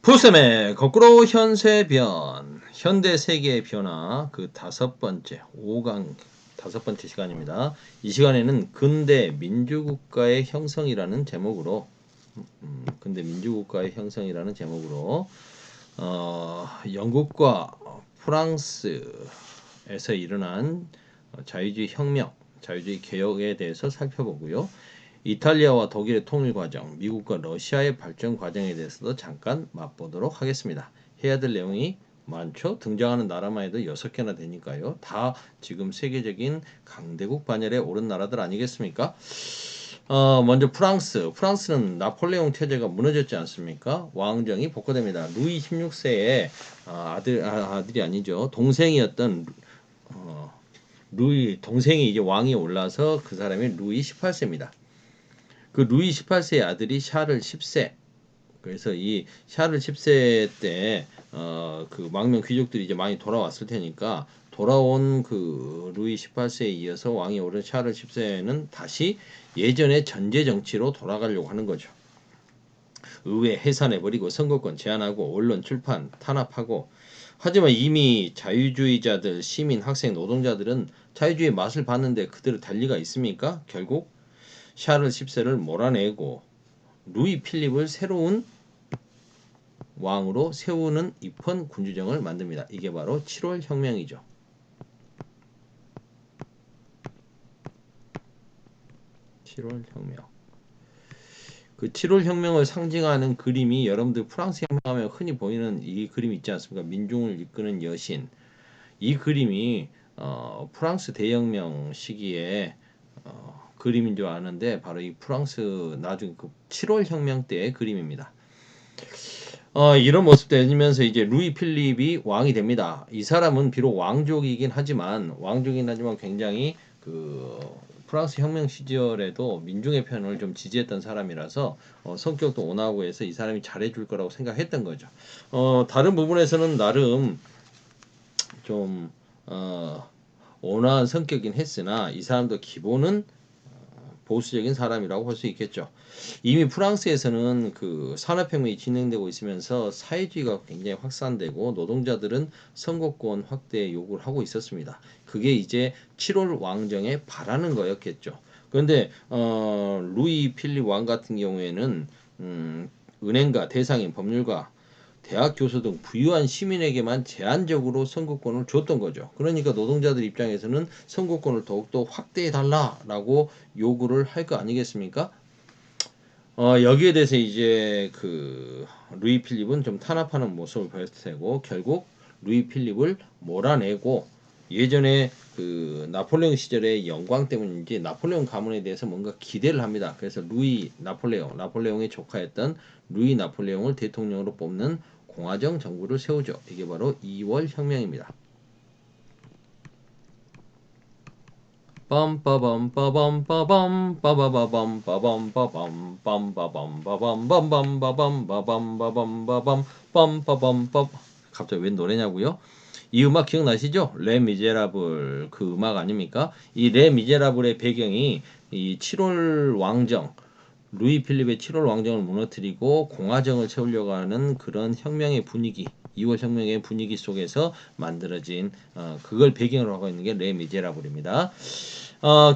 푸셈의 거꾸로 현세변, 현대 세계의 변화 그 다섯 번째 5강 다섯 번째 시간입니다. 이 시간에는 근대 민주국가의 형성이라는 제목으로 근대 민주국가의 형성이라는 제목으로 영국과 프랑스에서 일어난 자유주의 혁명, 자유주의 개혁에 대해서 살펴보고요. 이탈리아와 독일의 통일 과정, 미국과 러시아의 발전 과정에 대해서도 잠깐 맛보도록 하겠습니다. 해야 될 내용이 많죠. 등장하는 나라만 해도 6개나 되니까요. 다 지금 세계적인 강대국 반열에 오른 나라들 아니겠습니까? 먼저 프랑스는 나폴레옹 체제가 무너졌지 않습니까? 왕정이 복구됩니다. 루이 16세의 아들이 아니죠. 동생이었던 루이 동생이 이제 왕이 올라서 그 사람이 루이 18세입니다. 그 루이 18세의 아들이 샤를 10세. 그래서 이 샤를 10세 때 그 망명 귀족들이 이제 많이 돌아왔을 테니까 돌아온 그 루이 18세에 이어서 왕이 오른 샤를 10세는 다시 예전의 전제 정치로 돌아가려고 하는 거죠. 의회 해산해버리고 선거권 제한하고 언론 출판 탄압하고. 하지만 이미 자유주의자들, 시민, 학생, 노동자들은 자유주의 맛을 봤는데 그대로 달 리가 있습니까? 결국 샤를 10세를 몰아내고 루이 필립을 새로운 왕으로 세우는 입헌 군주정을 만듭니다. 이게 바로 7월 혁명이죠. 7월 혁명. 그 7월 혁명을 상징하는 그림이 여러분들 프랑스 혁명하면 흔히 보이는 이 그림 있지 않습니까? 민중을 이끄는 여신. 이 그림이 프랑스 대혁명 시기에 그림인 줄 아는데 바로 이 프랑스 나중에 그 7월 혁명 때의 그림입니다. 이런 모습 되면서 이제 루이 필립이 왕이 됩니다. 이 사람은 비록 왕족이긴 하지만 굉장히 그 프랑스 혁명 시절에도 민중의 편을 좀 지지했던 사람이라서 성격도 온화하고 해서 이 사람이 잘해줄 거라고 생각했던 거죠. 다른 부분에서는 나름 좀 온화한 성격이긴 했으나 이 사람도 기본은 보수적인 사람이라고 볼 수 있겠죠. 이미 프랑스에서는 그 산업혁명이 진행되고 있으면서 사회주의가 굉장히 확산되고 노동자들은 선거권 확대 요구를 하고 있었습니다. 그게 이제 7월 왕정에 바라는 거였겠죠. 그런데 루이 필립 왕 같은 경우에는 은행가, 대상인, 법률가, 대학 교수 등 부유한 시민에게만 제한적으로 선거권을 줬던 거죠. 그러니까 노동자들 입장에서는 선거권을 더욱더 확대해달라라고 요구를 할 거 아니겠습니까? 여기에 대해서 이제 그 루이 필립은 좀 탄압하는 모습을 보였을 테고 결국 루이 필립을 몰아내고 예전에 그 나폴레옹 시절의 영광 때문인지 나폴레옹 가문에 대해서 뭔가 기대를 합니다. 그래서 나폴레옹의 조카였던 루이 나폴레옹을 대통령으로 뽑는 공화정 정부를 세우죠. 이게 바로 2월 혁명입니다. 빰빠밤빠밤빠밤 빠바바밤 빠밤빠밤 빰빠밤빠밤 빰빠밤빠밤 갑자기 웬 노래냐고요? 이 음악 기억나시죠? 레 미제라블 그 음악 아닙니까? 이 레 미제라블의 배경이 이 7월 왕정 루이 필립의 7월 왕정을 무너뜨리고 공화정을 세우려고 하는 그런 혁명의 분위기 2월 혁명의 분위기 속에서 만들어진 그걸 배경으로 하고 있는 게 레 미제라블입니다.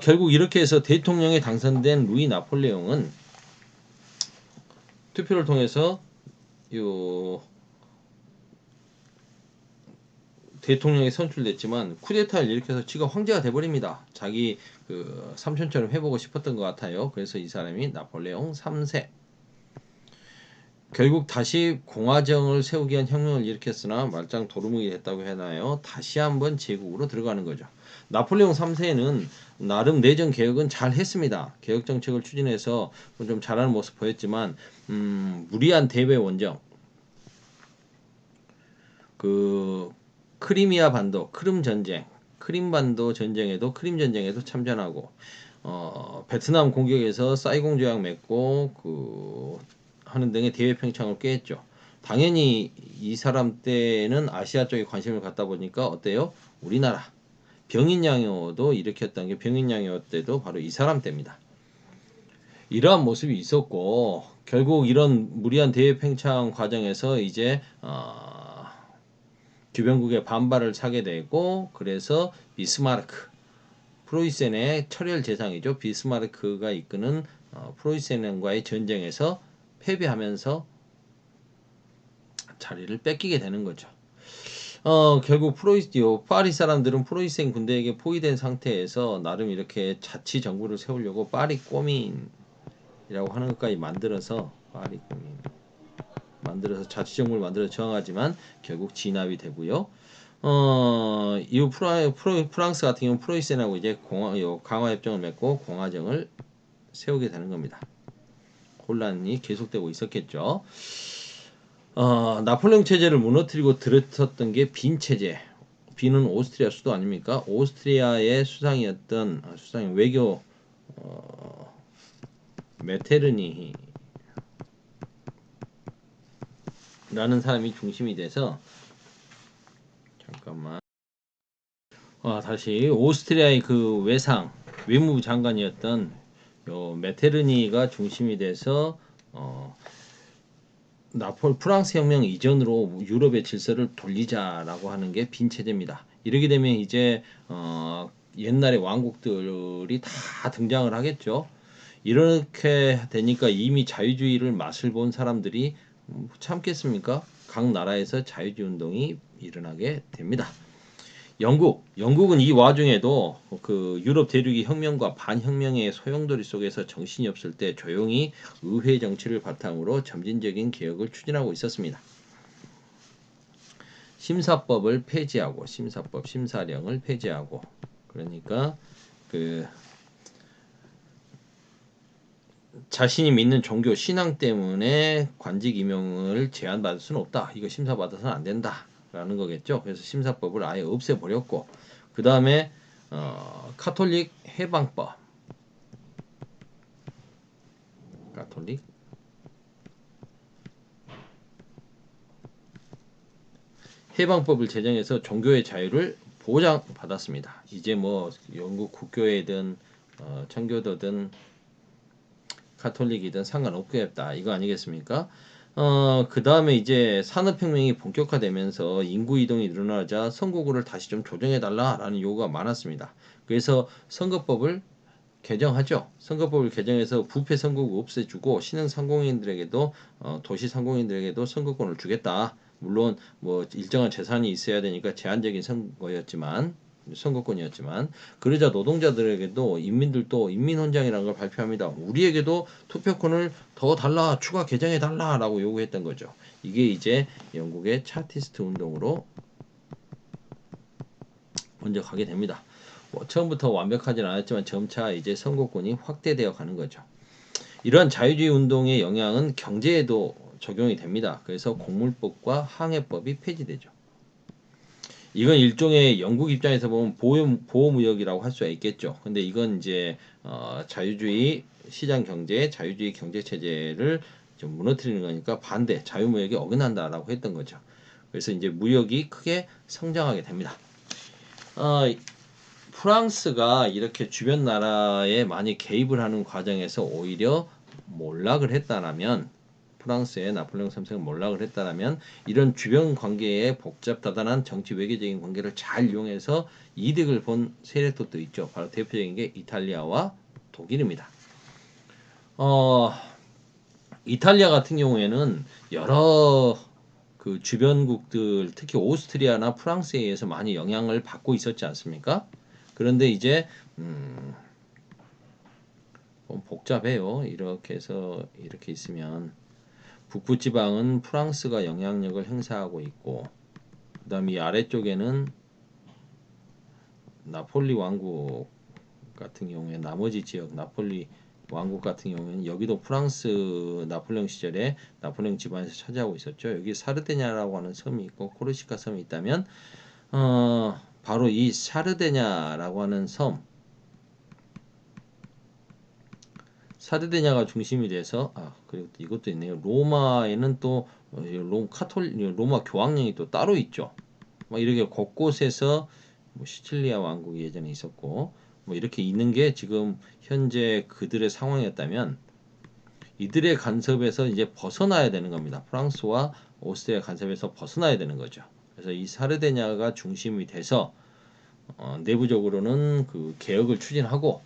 결국 이렇게 해서 대통령에 당선된 루이 나폴레옹은 투표를 통해서 대통령이 선출됐지만 쿠데타를 일으켜서 지가 황제가 돼버립니다. 자기 그 삼촌처럼 해보고 싶었던 것 같아요. 그래서 이 사람이 나폴레옹 3세. 결국 다시 공화정을 세우기 위한 혁명을 일으켰으나 말짱 도루묵이 됐다고 해나요. 다시 한번 제국으로 들어가는 거죠. 나폴레옹 3세는 나름 내정 개혁은 잘 했습니다. 개혁 정책을 추진해서 좀 잘하는 모습 보였지만 무리한 대외 원정 그 크리미아 반도 크림 전쟁 크림반도 전쟁에도 크림 전쟁에도 참전하고 베트남 공격에서 사이공 조약 맺고 그 하는 등의 대외 평창을 꾀했죠. 당연히 이 사람 때는 아시아 쪽에 관심을 갖다 보니까 어때요? 우리나라 병인양요도 일으켰던 게 병인양요 때도 바로 이 사람 때입니다. 이러한 모습이 있었고 결국 이런 무리한 대외 팽창 과정에서 이제 주변국의 반발을 사게 되고 그래서 비스마르크 프로이센의 철혈 제상이죠. 비스마르크가 이끄는 프로이센과의 전쟁에서 패배하면서 자리를 뺏기게 되는 거죠. 결국 파리 사람들은 프로이센 군대에게 포위된 상태에서 나름 이렇게 자치 정부를 세우려고 파리 꼬민이라고 하는 것까지 파리 꼬민 만들어서 자치 정부를 만들어 저항하지만 결국 진압이 되고요. 이후 프랑스 같은 경우는 프로이센하고 이제 강화 협정을 맺고 공화정을 세우게 되는 겁니다. 혼란이 계속되고 있었겠죠. 나폴레옹 체제를 무너뜨리고 들어섰던 게 빈 체제. 빈은 오스트리아 수도 아닙니까? 오스트리아의 수상이었던 외교 메테르니라는 사람이 중심이 돼서 잠깐만. 다시 오스트리아의 그 외무부 장관이었던 메테르니가 중심이 돼서 프랑스 혁명 이전으로 유럽의 질서를 돌리자라고 하는 게 빈 체제입니다. 이렇게 되면 이제 옛날의 왕국들이 다 등장을 하겠죠. 이렇게 되니까 이미 자유주의를 맛을 본 사람들이 참겠습니까? 각 나라에서 자유주의 운동이 일어나게 됩니다. 영국은 이 와중에도 그 유럽 대륙이 혁명과 반혁명의 소용돌이 속에서 정신이 없을 때 조용히 의회 정치를 바탕으로 점진적인 개혁을 추진하고 있었습니다. 심사법을 폐지하고 심사령을 폐지하고 그러니까 그 자신이 믿는 종교 신앙 때문에 관직 임용을 제한받을 수는 없다. 이거 심사받아서는 안 된다. 라는 거겠죠. 그래서 심사법을 아예 없애버렸고 그 다음에 카톨릭 해방법 카톨릭 해방법을 제정해서 종교의 자유를 보장받았습니다. 이제 뭐 영국 국교회든 청교도든 카톨릭이든 상관없겠다 이거 아니겠습니까? 그 다음에 이제 산업혁명이 본격화되면서 인구 이동이 늘어나자 선거구를 다시 좀 조정해달라라는 요구가 많았습니다. 그래서 선거법을 개정하죠. 선거법을 개정해서 부패 선거구 없애주고 신흥 상공인들에게도 도시 상공인들에게도 선거권을 주겠다. 물론 뭐 일정한 재산이 있어야 되니까 제한적인 선거권이었지만 그러자 노동자들에게도 인민들도 인민헌장이라는 걸 발표합니다. 우리에게도 투표권을 더 달라 추가 개정해 달라라고 요구했던 거죠. 이게 이제 영국의 차티스트 운동으로 먼저 가게 됩니다. 뭐 처음부터 완벽하지는 않았지만 점차 이제 선거권이 확대되어 가는 거죠. 이러한 자유주의 운동의 영향은 경제에도 적용이 됩니다. 그래서 공물법과 항해법이 폐지되죠. 이건 일종의 영국 입장에서 보면 보호무역이라고 할 수가 있겠죠. 근데 이건 이제 자유주의 시장 경제, 자유주의 경제 체제를 좀 무너뜨리는 거니까 반대, 자유무역이 어긋난다라고 했던 거죠. 그래서 이제 무역이 크게 성장하게 됩니다. 프랑스가 이렇게 주변 나라에 많이 개입을 하는 과정에서 오히려 몰락을 했다라면 프랑스의 나폴레옹 3세가 몰락을 했다라면 이런 주변 관계의 복잡다단한 정치 외교적인 관계를 잘 이용해서 이득을 본 세력도 있죠. 바로 대표적인 게 이탈리아와 독일입니다. 이탈리아 같은 경우에는 여러 그 주변국들 특히 오스트리아나 프랑스에 의해서 많이 영향을 받고 있었지 않습니까? 그런데 이제 복잡해요. 이렇게 해서 이렇게 있으면 북부 지방은 프랑스가 영향력을 행사하고 있고 그다음에 이 아래쪽에는 나폴리 왕국 같은 경우에 나머지 지역 나폴리 왕국 같은 경우에는 여기도 프랑스 나폴레옹 시절에 나폴레옹 집안에서 차지하고 있었죠. 여기 사르데냐라고 하는 섬이 있고 코르시카 섬이 있다면 바로 이 사르데냐라고 하는 섬 사르데냐가 중심이 돼서 그리고 또 이것도 있네요. 로마에는 또 로마 교황령이 또 따로 있죠. 막 이렇게 곳곳에서 뭐 시칠리아 왕국이 예전에 있었고 뭐 이렇게 있는 게 지금 현재 그들의 상황이었다면 이들의 간섭에서 이제 벗어나야 되는 겁니다. 프랑스와 오스트리아 간섭에서 벗어나야 되는 거죠. 그래서 이 사르데냐가 중심이 돼서 내부적으로는 그 개혁을 추진하고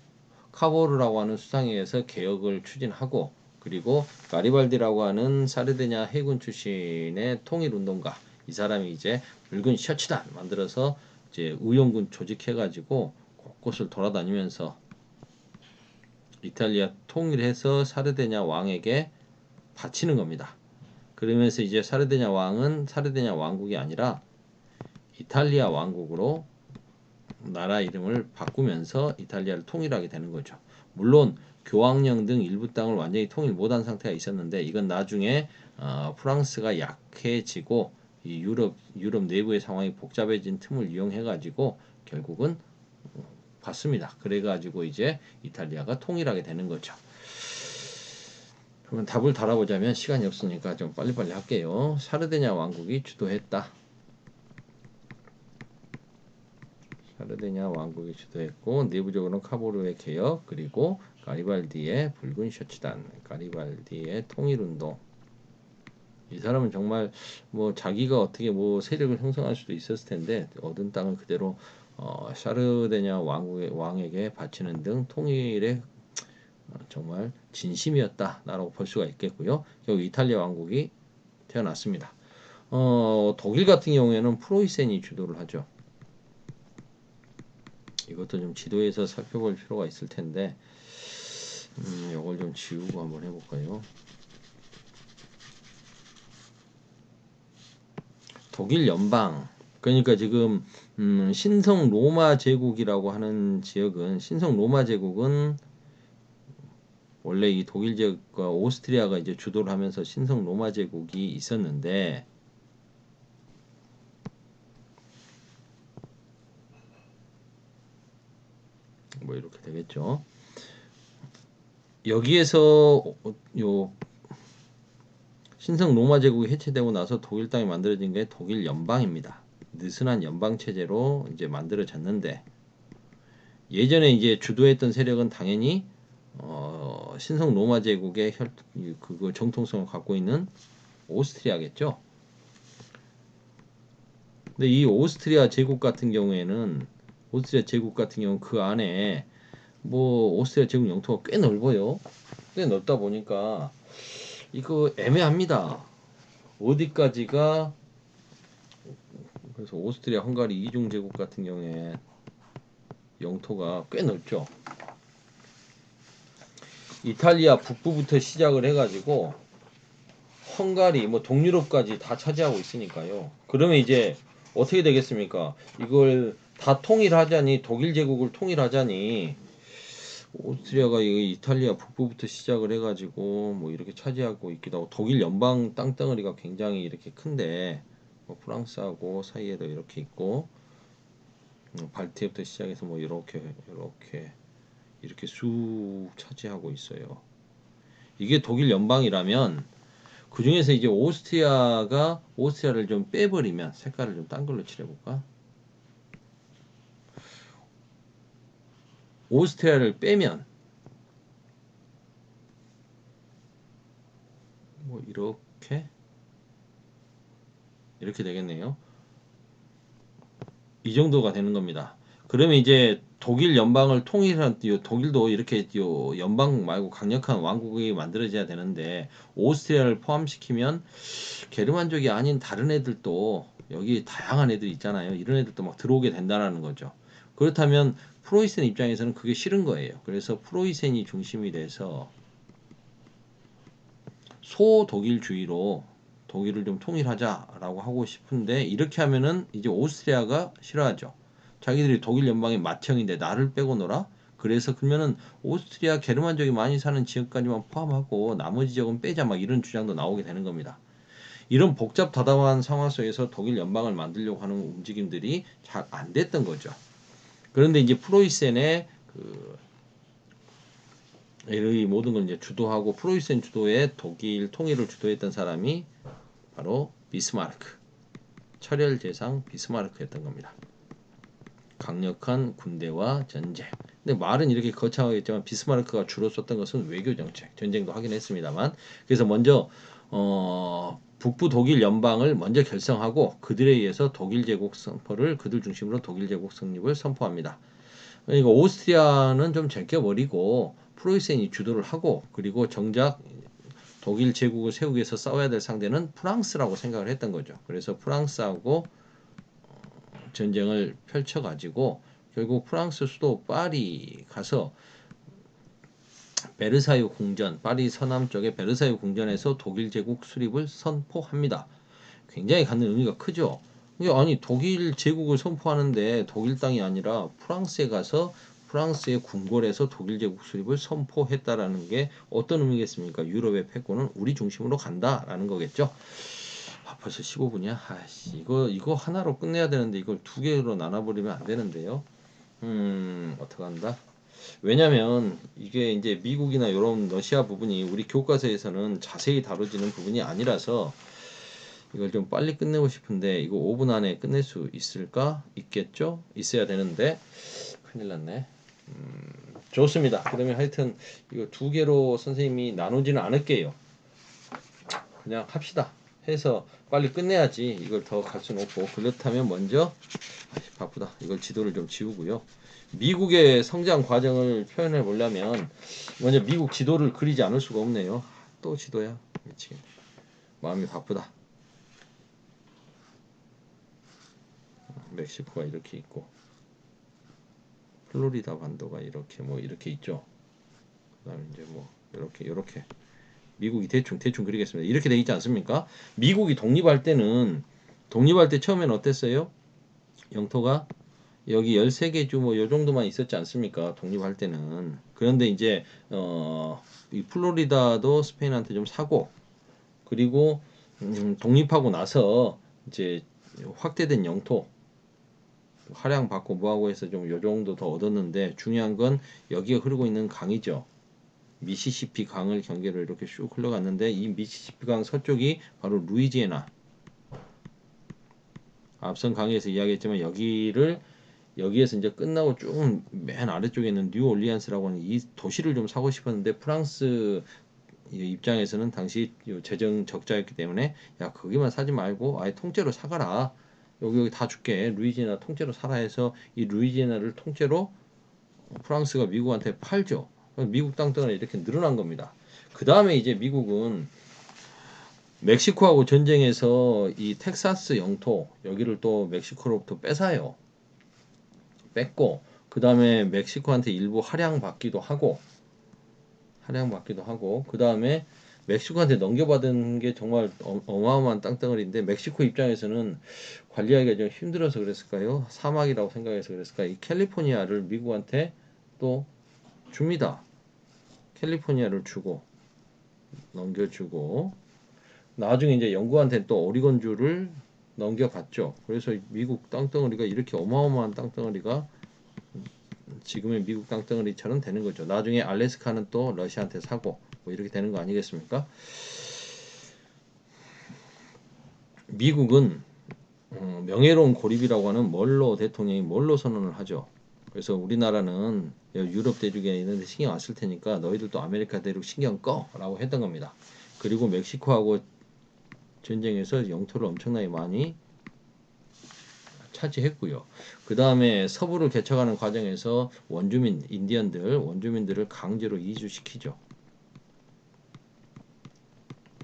카보르라고 하는 수상에 의해서 개혁을 추진하고 그리고 가리발디라고 하는 사르데냐 해군 출신의 통일운동가 이 사람이 이제 붉은 셔츠단 만들어서 이제 의용군 조직해가지고 곳곳을 돌아다니면서 이탈리아 통일해서 사르데냐 왕에게 바치는 겁니다. 그러면서 이제 사르데냐 왕은 사르데냐 왕국이 아니라 이탈리아 왕국으로 나라 이름을 바꾸면서 이탈리아를 통일하게 되는 거죠. 물론 교황령 등 일부 땅을 완전히 통일 못한 상태가 있었는데 이건 나중에 프랑스가 약해지고 이 유럽 내부의 상황이 복잡해진 틈을 이용해 가지고 결국은 받습니다. 그래 가지고 이제 이탈리아가 통일하게 되는 거죠. 그러면 답을 달아보자면 시간이 없으니까 좀 빨리빨리 할게요. 사르데냐 왕국이 주도했다. 사르데냐 왕국이 주도했고 내부적으로는 카보르의 개혁 그리고 가리발디의 붉은 셔츠단, 가리발디의 통일운동. 이 사람은 정말 뭐 자기가 어떻게 뭐 세력을 형성할 수도 있었을 텐데 얻은 땅을 그대로 사르데냐 왕에게 바치는 등 통일에 정말 진심이었다라고 볼 수가 있겠고요. 결국 이탈리아 왕국이 태어났습니다. 독일 같은 경우에는 프로이센이 주도를 하죠. 이것도 좀 지도에서 살펴볼 필요가 있을 텐데 이걸 좀 지우고 한번 해볼까요? 독일 연방 그러니까 지금 신성 로마 제국이라고 하는 지역은 신성 로마 제국은 원래 이 독일 제국과 오스트리아가 이제 주도를 하면서 신성 로마 제국이 있었는데 뭐 이렇게 되겠죠. 여기에서 요 신성 로마 제국이 해체되고 나서 독일 땅이 만들어진 게 독일 연방입니다. 느슨한 연방 체제로 이제 만들어졌는데 예전에 이제 주도했던 세력은 당연히 신성 로마 제국의 그거 정통성을 갖고 있는 오스트리아겠죠. 근데 이 오스트리아 제국 같은 경우는 그 안에 뭐 오스트리아 제국 영토가 꽤 넓어요. 꽤 넓다 보니까 이거 애매합니다. 어디까지가 그래서 오스트리아 헝가리 이중 제국 같은 경우에 영토가 꽤 넓죠. 이탈리아 북부부터 시작을 해가지고 헝가리 뭐 동유럽까지 다 차지하고 있으니까요. 그러면 이제 어떻게 되겠습니까? 이걸 다 통일하자니 독일 제국을 통일하자니 오스트리아가 이탈리아 북부부터 시작을 해가지고 뭐 이렇게 차지하고 있기도 하고 독일 연방 땅덩어리가 굉장히 이렇게 큰데 뭐 프랑스하고 사이에도 이렇게 있고 발트해부터 시작해서 뭐 이렇게 쑥 차지하고 있어요. 이게 독일 연방이라면 그 중에서 이제 오스트리아를 좀 빼버리면 색깔을 좀 딴 걸로 칠해볼까? 오스트리아를 빼면 뭐 이렇게 되겠네요. 이 정도가 되는 겁니다. 그러면 이제 독일 연방을 통일한 독일도 이렇게 연방 말고 강력한 왕국이 만들어져야 되는데 오스트리아를 포함시키면 게르만족이 아닌 다른 애들도 여기 다양한 애들 있잖아요. 이런 애들도 막 들어오게 된다는 거죠. 그렇다면 프로이센 입장에서는 그게 싫은 거예요. 그래서 프로이센이 중심이 돼서 소독일주의로 독일을 좀 통일하자라고 하고 싶은데 이렇게 하면은 이제 오스트리아가 싫어하죠. 자기들이 독일 연방의 맏형인데 나를 빼고 놀아? 그래서 그러면은 오스트리아 게르만족이 많이 사는 지역까지만 포함하고 나머지 지역은 빼자 막 이런 주장도 나오게 되는 겁니다. 이런 복잡다단한 상황 속에서 독일 연방을 만들려고 하는 움직임들이 잘 안 됐던 거죠. 그런데 이제 프로이센의 이 모든 걸 이제 주도하고 프로이센 주도의 독일 통일을 주도했던 사람이 바로 비스마르크, 철혈 제상 비스마르크였던 겁니다. 강력한 군대와 전쟁, 근데 말은 이렇게 거창하겠지만 비스마르크가 주로 썼던 것은 외교 정책, 전쟁도 하긴 했습니다만. 그래서 먼저 북부 독일 연방을 먼저 결성하고 그들에 의해서 독일 제국 선포를 그들 중심으로 독일 제국 성립을 선포합니다. 그러니까 오스트리아는 좀 제껴버리고 프로이센이 주도를 하고 그리고 정작 독일 제국을 세우기 위해서 싸워야 될 상대는 프랑스라고 생각을 했던 거죠. 그래서 프랑스하고 전쟁을 펼쳐가지고 결국 프랑스 수도 파리 가서 베르사유 궁전, 파리 서남 쪽의 베르사유 궁전에서 독일 제국 수립을 선포합니다. 굉장히 갖는 의미가 크죠. 이게 아니 독일 제국을 선포하는데 독일 땅이 아니라 프랑스에 가서 프랑스의 궁궐에서 독일 제국 수립을 선포했다라는 게 어떤 의미겠습니까? 유럽의 패권은 우리 중심으로 간다라는 거겠죠. 아, 벌써 15분이야? 아씨, 이거 하나로 끝내야 되는데 이걸 두 개로 나눠버리면 안 되는데요. 어떡한다? 왜냐면 이게 이제 미국이나 이런 러시아 부분이 우리 교과서에서는 자세히 다뤄지는 부분이 아니라서 이걸 좀 빨리 끝내고 싶은데 이거 5분 안에 끝낼 수 있을까? 있겠죠? 있어야 되는데 큰일 났네. 좋습니다. 그러면 하여튼 이거 두 개로 선생님이 나누지는 않을게요. 그냥 합시다. 해서 빨리 끝내야지 이걸 더 갈 수는 없고 그렇다면 먼저 바쁘다. 이걸 지도를 좀 지우고요. 미국의 성장 과정을 표현해 보려면 먼저 미국 지도를 그리지 않을 수가 없네요. 또 지도야. 미치겠네. 마음이 바쁘다. 멕시코가 이렇게 있고 플로리다 반도가 이렇게 뭐 이렇게 있죠. 그다음에 이제 뭐 이렇게 미국이 대충 그리겠습니다. 이렇게 돼 있지 않습니까? 미국이 독립할 때 처음에는 어땠어요? 영토가 여기 13개 주 뭐 요 정도만 있었지 않습니까? 독립할 때는. 그런데 이제 이 플로리다도 스페인한테 좀 사고 그리고 독립하고 나서 이제 확대된 영토 할양 받고 뭐하고 해서 좀 요 정도 더 얻었는데 중요한 건 여기에 흐르고 있는 강이죠. 미시시피 강을 경계로 이렇게 쭉 흘러갔는데 이 미시시피 강 서쪽이 바로 루이지애나. 앞선 강의에서 이야기했지만 여기에서 이제 끝나고 쭉 맨 아래쪽에 있는 뉴올리안스라고 하는 이 도시를 좀 사고 싶었는데 프랑스 입장에서는 당시 재정 적자였기 때문에 야 거기만 사지 말고 아예 통째로 사가라. 여기 다 줄게. 루이지애나 통째로 사라 해서 이 루이지애나를 통째로 프랑스가 미국한테 팔죠. 미국 땅덩어리 이렇게 늘어난 겁니다. 그 다음에 이제 미국은 멕시코하고 전쟁에서 이 텍사스 영토 여기를 또 멕시코로부터 뺏어요. 뺏고 그 다음에 멕시코한테 일부 할양받기도 하고 그 다음에 멕시코한테 넘겨받은 게 정말 어마어마한 땅덩어리인데 멕시코 입장에서는 관리하기가 좀 힘들어서 그랬을까요? 사막이라고 생각해서 그랬을까요? 이 캘리포니아를 미국한테 또 줍니다. 캘리포니아를 주고 넘겨주고 나중에 이제 영국한테 또 오리건주를 넘겨받죠. 그래서 미국 땅덩어리가 이렇게 어마어마한 땅덩어리가 지금의 미국 땅덩어리처럼 되는 거죠. 나중에 알래스카는 또 러시아한테 사고 뭐 이렇게 되는 거 아니겠습니까? 미국은 명예로운 고립이라고 하는 멀로 대통령이 멀로 선언을 하죠. 그래서 우리나라는 유럽 대륙에 있는데 신경 안 쓸 테니까 너희들도 아메리카 대륙 신경 꺼라고 했던 겁니다. 그리고 멕시코하고 전쟁에서 영토를 엄청나게 많이 차지했고요. 그 다음에 서부를 개척하는 과정에서 원주민들을 강제로 이주시키죠.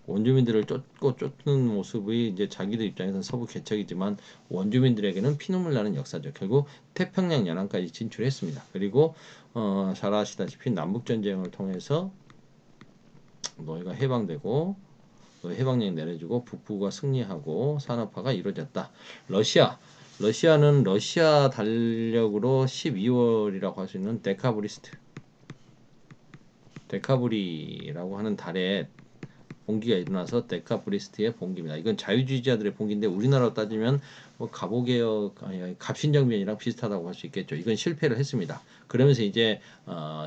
원주민들을 쫓는 모습이 이제 자기들 입장에서는 서부 개척이지만 원주민들에게는 피눈물 나는 역사죠. 결국 태평양 연안까지 진출했습니다. 그리고 잘 아시다시피 남북 전쟁을 통해서 너희가 해방되고 해방령 내려주고 북부가 승리하고 산업화가 이루어졌다. 러시아는 러시아 달력으로 12월이라고 할 수 있는 데카브리라고 하는 달에 봉기가 일어나서 데카브리스트의 봉기입니다. 이건 자유주의자들의 봉기인데 우리나라로 따지면 뭐 갑오개혁 아니 갑신정변이랑 비슷하다고 할 수 있겠죠. 이건 실패를 했습니다. 그러면서 이제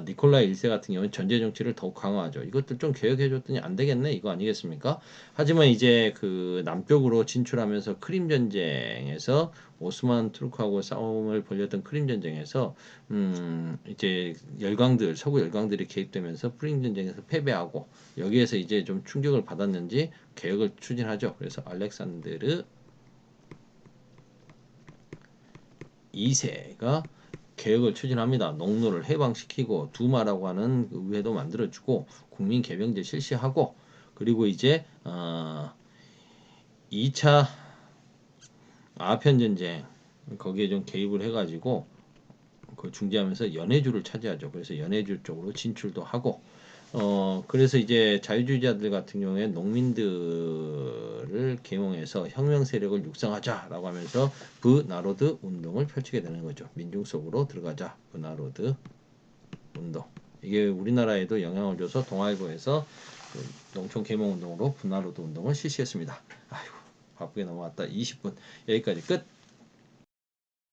니콜라이 1세 같은 경우는 전제 정치를 더욱 강화하죠. 이것들 좀 개혁해줬더니 안 되겠네 이거 아니겠습니까? 하지만 이제 그 남쪽으로 진출하면서 크림 전쟁에서 오스만 투르크하고 싸움을 벌였던 크림 전쟁에서 이제 열강들 서구 열강들이 개입되면서 크림 전쟁에서 패배하고 여기에서 이제 좀 충격을 받았는지 개혁을 추진하죠. 그래서 알렉산드르 2세가 개혁을 추진합니다. 농노를 해방시키고 두마라고 하는 그 의회도 만들어주고 국민 개병제 실시하고 그리고 이제 2차 아편 전쟁 거기에 좀 개입을 해가지고 그 중재하면서 연해주를 차지하죠. 그래서 연해주 쪽으로 진출도 하고 그래서 이제 자유주의자들 같은 경우에 농민들을 계몽해서 혁명 세력을 육성하자라고 하면서 브나로드 운동을 펼치게 되는 거죠. 민중 속으로 들어가자. 브나로드 운동. 이게 우리나라에도 영향을 줘서 동아일보에서 그 농촌 계몽 운동으로 브나로드 운동을 실시했습니다. 아이고 바쁘게 넘어왔다. 20분 여기까지 끝.